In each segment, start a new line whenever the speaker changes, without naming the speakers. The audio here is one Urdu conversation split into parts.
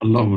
اللهم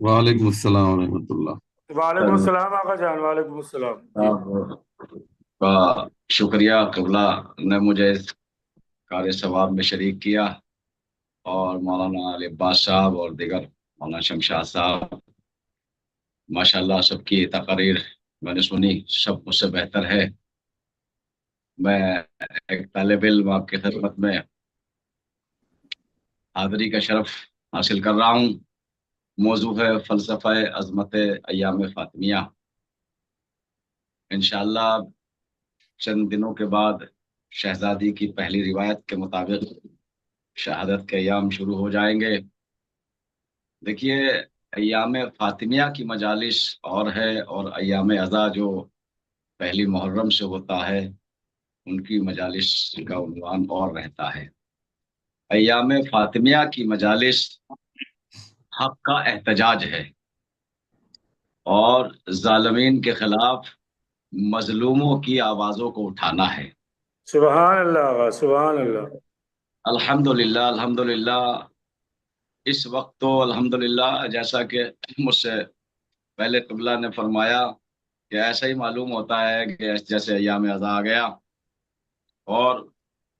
وعلیکم السلام ورحمۃ اللہ.
وعلیکم السلام آقا جان، وعلیکم السلام جی۔
کا شکریہ قبلہ نے مجھے اس کار ثواب میں شریک کیا، اور مولانا علی عباس صاحب اور دیگر مولانا شمشاد صاحب، ماشاءاللہ سب کی تقاریر میں نے سنی، سب مجھ سے بہتر ہے۔ میں ایک طالب علم آپ کی خدمت میں حاضری کا شرف حاصل کر رہا ہوں۔ موضوع ہے فلسفہ عظمت ایام فاطمیہ۔ انشاءاللہ چند دنوں کے بعد شہزادی کی پہلی روایت کے مطابق شہادت کے ایام شروع ہو جائیں گے۔ دیکھیے، ایام فاطمیہ کی مجالس اور ہے، اور ایام عزا جو پہلی محرم سے ہوتا ہے ان کی مجالس کا عنوان اور رہتا ہے۔ ایام فاطمیہ کی مجالس حق کا احتجاج ہے اور ظالمین کے خلاف مظلوموں کی آوازوں کو اٹھانا ہے۔
سبحان اللہ آقا، سبحان اللہ۔
الحمدللہ الحمدللہ، اس وقت تو الحمدللہ جیسا کہ مجھ سے پہلے قبلہ نے فرمایا کہ ایسا ہی معلوم ہوتا ہے کہ جیسے ایام عزا آ گیا، اور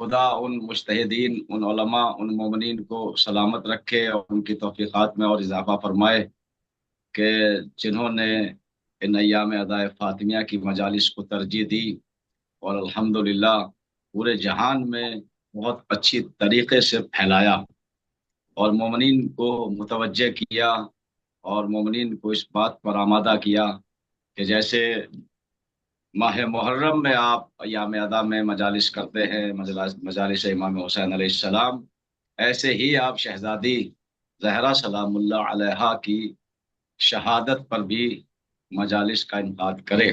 خدا ان مجتہدین، ان علماء، ان مومنین کو سلامت رکھے اور ان کی توفیقات میں اور اضافہ فرمائے کہ جنہوں نے ان ایام عزا فاطمیہ کی مجالس کو ترجیح دی، اور الحمدللہ پورے جہان میں بہت اچھی طریقے سے پھیلایا اور مومنین کو متوجہ کیا، اور مومنین کو اس بات پر آمادہ کیا کہ جیسے ماہ محرم میں آپ ایام عزا میں مجالس کرتے ہیں، مجالس امام حسین علیہ السلام، ایسے ہی آپ شہزادی زہرا سلام اللہ علیہا کی شہادت پر بھی مجالس کا انعقاد کریں۔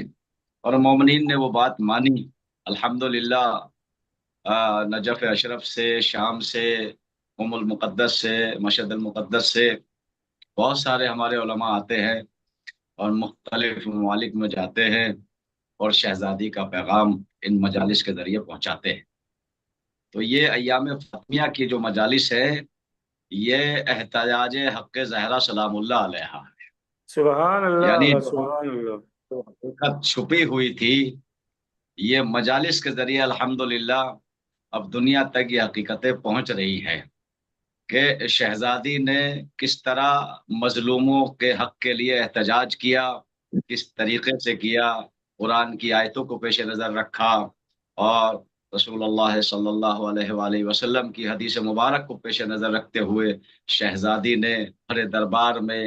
اور مومنین نے وہ بات مانی الحمدللہ۔ نجف اشرف سے، شام سے، ام المقدس سے، مشہد المقدس سے بہت سارے ہمارے علماء آتے ہیں اور مختلف ممالک میں جاتے ہیں اور شہزادی کا پیغام ان مجالس کے ذریعے پہنچاتے ہیں۔ تو یہ ایام فاطمیہ کی جو مجالس ہے، یہ احتجاج حق زہرا سلام اللہ علیہا ہے۔
سبحان اللہ
یعنی
آقا، سبحان اللہ۔
جو حقیقت چھپی ہوئی تھی، یہ مجالس کے ذریعے الحمدللہ اب دنیا تک یہ حقیقتیں پہنچ رہی ہے کہ شہزادی نے کس طرح مظلوموں کے حق کے لیے احتجاج کیا، کس طریقے سے کیا، قرآن کی آیتوں کو پیش نظر رکھا، اور رسول اللہ صلی اللہ علیہ وآلہ وسلم کی حدیث مبارک کو پیش نظر رکھتے ہوئے شہزادی نے بڑے دربار میں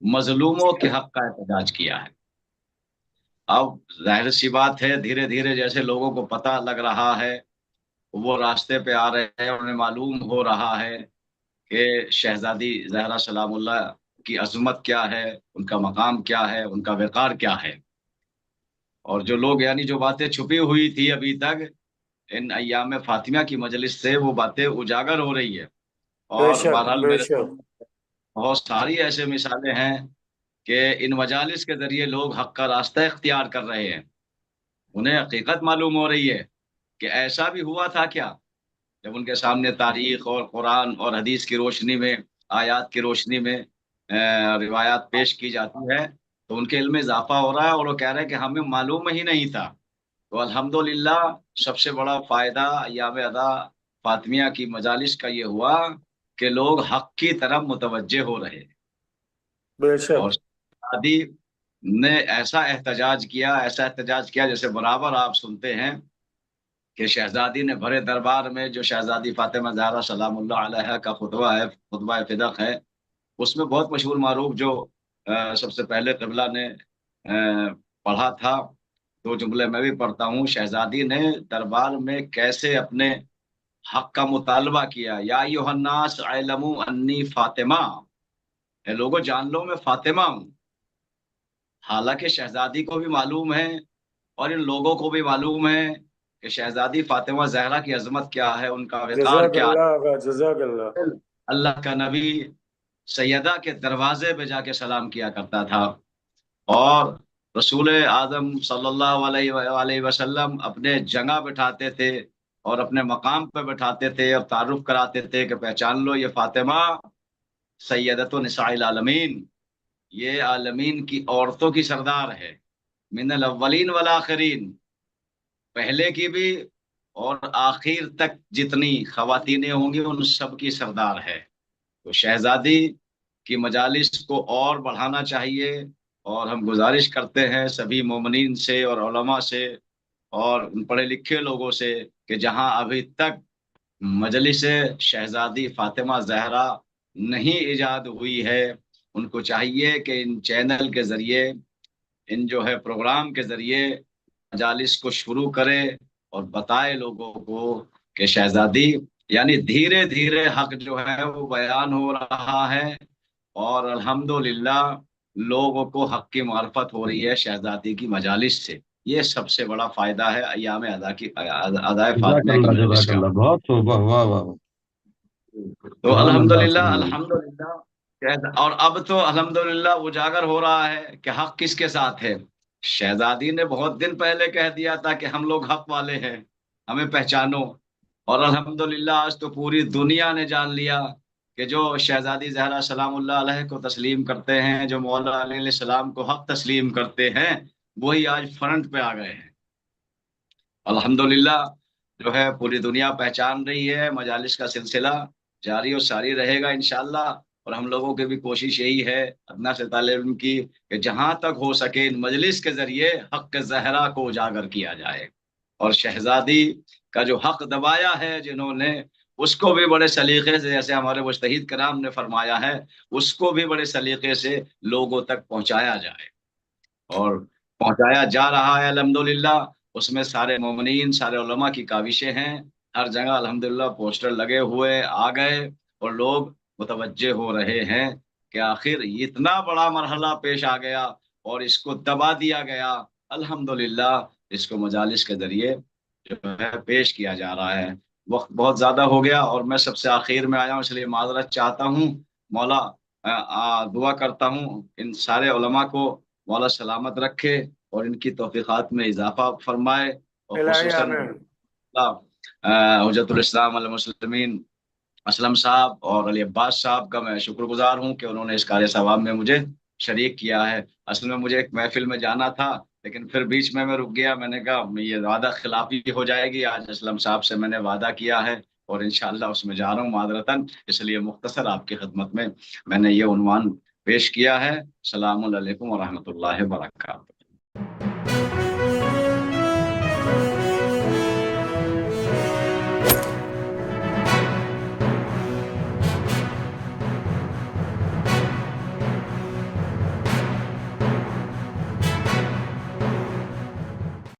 مظلوموں کے حق کا احتجاج کیا ہے۔ اب ظاہر سی بات ہے، دھیرے دھیرے جیسے لوگوں کو پتہ لگ رہا ہے، وہ راستے پہ آ رہے ہیں، انہیں معلوم ہو رہا ہے کہ شہزادی زہرا سلام اللہ کی عظمت کیا ہے، ان کا مقام کیا ہے، ان کا وقار کیا ہے، اور جو لوگ یعنی جو باتیں چھپی ہوئی تھی ابھی تک، ان ایام فاطمیہ کی مجلس سے وہ باتیں اجاگر ہو رہی ہے۔
بے
اور
شک،
بہرحال
بے
میرے
شک۔
بہت ساری ایسے مثالیں ہیں کہ ان مجالس کے ذریعے لوگ حق کا راستہ اختیار کر رہے ہیں، انہیں حقیقت معلوم ہو رہی ہے کہ ایسا بھی ہوا تھا کیا۔ جب ان کے سامنے تاریخ اور قرآن اور حدیث کی روشنی میں، آیات کی روشنی میں روایات پیش کی جاتی ہے، تو ان کے علم میں اضافہ ہو رہا ہے، اور وہ کہہ رہے ہیں کہ ہمیں معلوم ہی نہیں تھا۔ تو الحمدللہ سب سے بڑا فائدہ ایام عزا فاطمیہ کی مجالس کا یہ ہوا کہ لوگ حق کی طرف متوجہ ہو رہے ہیں۔
بے شک
اور شہزادی نے ایسا احتجاج کیا جیسے برابر آپ سنتے ہیں کہ شہزادی نے بھرے دربار میں جو شہزادی فاطمہ زہرا سلام اللہ علیہا کا خطبہ ہے، خطبہ فدق ہے، اس میں بہت مشہور معروف جو سب سے پہلے قبلہ نے پڑھا تھا، دو جملے میں بھی پڑھتا ہوں۔ شہزادی نے دربار میں کیسے اپنے حق کا مطالبہ کیا، یا ایھا الناس اعلموا انی فاطمہ، اے لوگو جان لو میں فاطمہ ہوں۔ حالانکہ شہزادی کو بھی معلوم ہے اور ان لوگوں کو بھی معلوم ہے کہ شہزادی فاطمہ زہرا کی عظمت کیا ہے، ان کا وقار
جزاک
کیا
اللہ آقا، جزاک اللہ۔
ہے۔ اللہ کا نبی سیدہ کے دروازے پہ جا کے سلام کیا کرتا تھا، اور رسول اعظم صلی اللہ علیہ وآلہ وسلم اپنے جگہ بٹھاتے تھے اور اپنے مقام پہ بٹھاتے تھے اور تعارف کراتے تھے کہ پہچان لو یہ فاطمہ سیدۃ نساء العالمین، یہ عالمین کی عورتوں کی سردار ہے، من الاولین والآخرین، پہلے کی بھی اور آخر تک جتنی خواتینیں ہوں گی ان سب کی سردار ہے۔ تو شہزادی کی مجالس کو اور بڑھانا چاہیے، اور ہم گزارش کرتے ہیں سبھی مومنین سے اور علماء سے اور پڑھے لکھے لوگوں سے کہ جہاں ابھی تک مجلس شہزادی فاطمہ زہرا نہیں ایجاد ہوئی ہے، ان کو چاہیے کہ ان چینل کے ذریعے، ان جو ہے پروگرام کے ذریعے مجالس کو شروع کرے اور بتائے لوگوں کو کہ شہزادی یعنی دھیرے دھیرے حق جو ہے وہ بیان ہو رہا ہے، اور الحمدللہ لوگوں کو حق کی معرفت ہو رہی ہے شہزادی کی مجالس سے۔ یہ سب سے بڑا فائدہ ہے ایام ادائے
جزاک
فاطمہ کی
اللہ،
مجلس
جزاک
کا۔
اللہ، بہت صوبہ، واہ واہ واہ،
تو
سبحان اللہ،
الحمدللہ
سبحان اللہ۔
الحمدللہ، اور اب تو الحمدللہ اجاگر ہو رہا ہے کہ حق کس کے ساتھ ہے۔ شہزادی نے بہت دن پہلے کہہ دیا تھا کہ ہم لوگ حق والے ہیں، ہمیں پہچانو، اور الحمدللہ آج تو پوری دنیا نے جان لیا کہ جو شہزادی زہرا سلام اللہ علیہ کو تسلیم کرتے ہیں، جو مولا علیہ السلام کو حق تسلیم کرتے ہیں، وہی آج فرنٹ پہ آ گئے ہیں۔ الحمدللہ جو ہے پوری دنیا پہچان رہی ہے، مجالس کا سلسلہ جاری اور ساری رہے گا انشاءاللہ، اور ہم لوگوں کی بھی کوشش یہی ہے ادنا سے طالب علم کی کہ جہاں تک ہو سکے ان مجلس کے ذریعے حق زہرا کو اجاگر کیا جائے، اور شہزادی کا جو حق دبایا ہے جنہوں نے، اس کو بھی بڑے سلیقے سے، جیسے ہمارے مجتہد کرام نے فرمایا ہے، اس کو بھی بڑے سلیقے سے لوگوں تک پہنچایا جائے، اور پہنچایا جا رہا ہے الحمدللہ۔ اس میں سارے مومنین، سارے علماء کی کاوشیں ہیں، ہر جگہ الحمدللہ پوسٹر لگے ہوئے آ گئے، اور لوگ متوجہ ہو رہے ہیں کہ آخر اتنا بڑا مرحلہ پیش آ گیا اور اس کو دبا دیا گیا، الحمدللہ اس کو مجالس کے ذریعے جو ہے پیش کیا جا رہا ہے۔ وقت بہت زیادہ ہو گیا اور میں سب سے آخر میں آیا ہوں، اس لیے معذرت چاہتا ہوں۔ مولا دعا کرتا ہوں ان سارے علماء کو مولا سلامت رکھے اور ان کی توفیقات میں اضافہ فرمائے، اور
الہی
خصوصاً
آمین۔
حجت الاسلام المسلمین اسلم صاحب اور علی عباس صاحب کا میں شکر گزار ہوں کہ انہوں نے اس کار ثواب میں مجھے شریک کیا ہے۔ اصل میں مجھے ایک محفل میں جانا تھا، لیکن پھر بیچ میں رک گیا، میں نے کہا یہ وعدہ خلافی ہو جائے گی، آج اسلم صاحب سے میں نے وعدہ کیا ہے اور انشاءاللہ اس میں جا رہا ہوں معذرتاً، اس لیے مختصر آپ کی خدمت میں میں نے یہ عنوان پیش کیا ہے۔ السلام علیکم ورحمۃ اللہ وبرکاتہ۔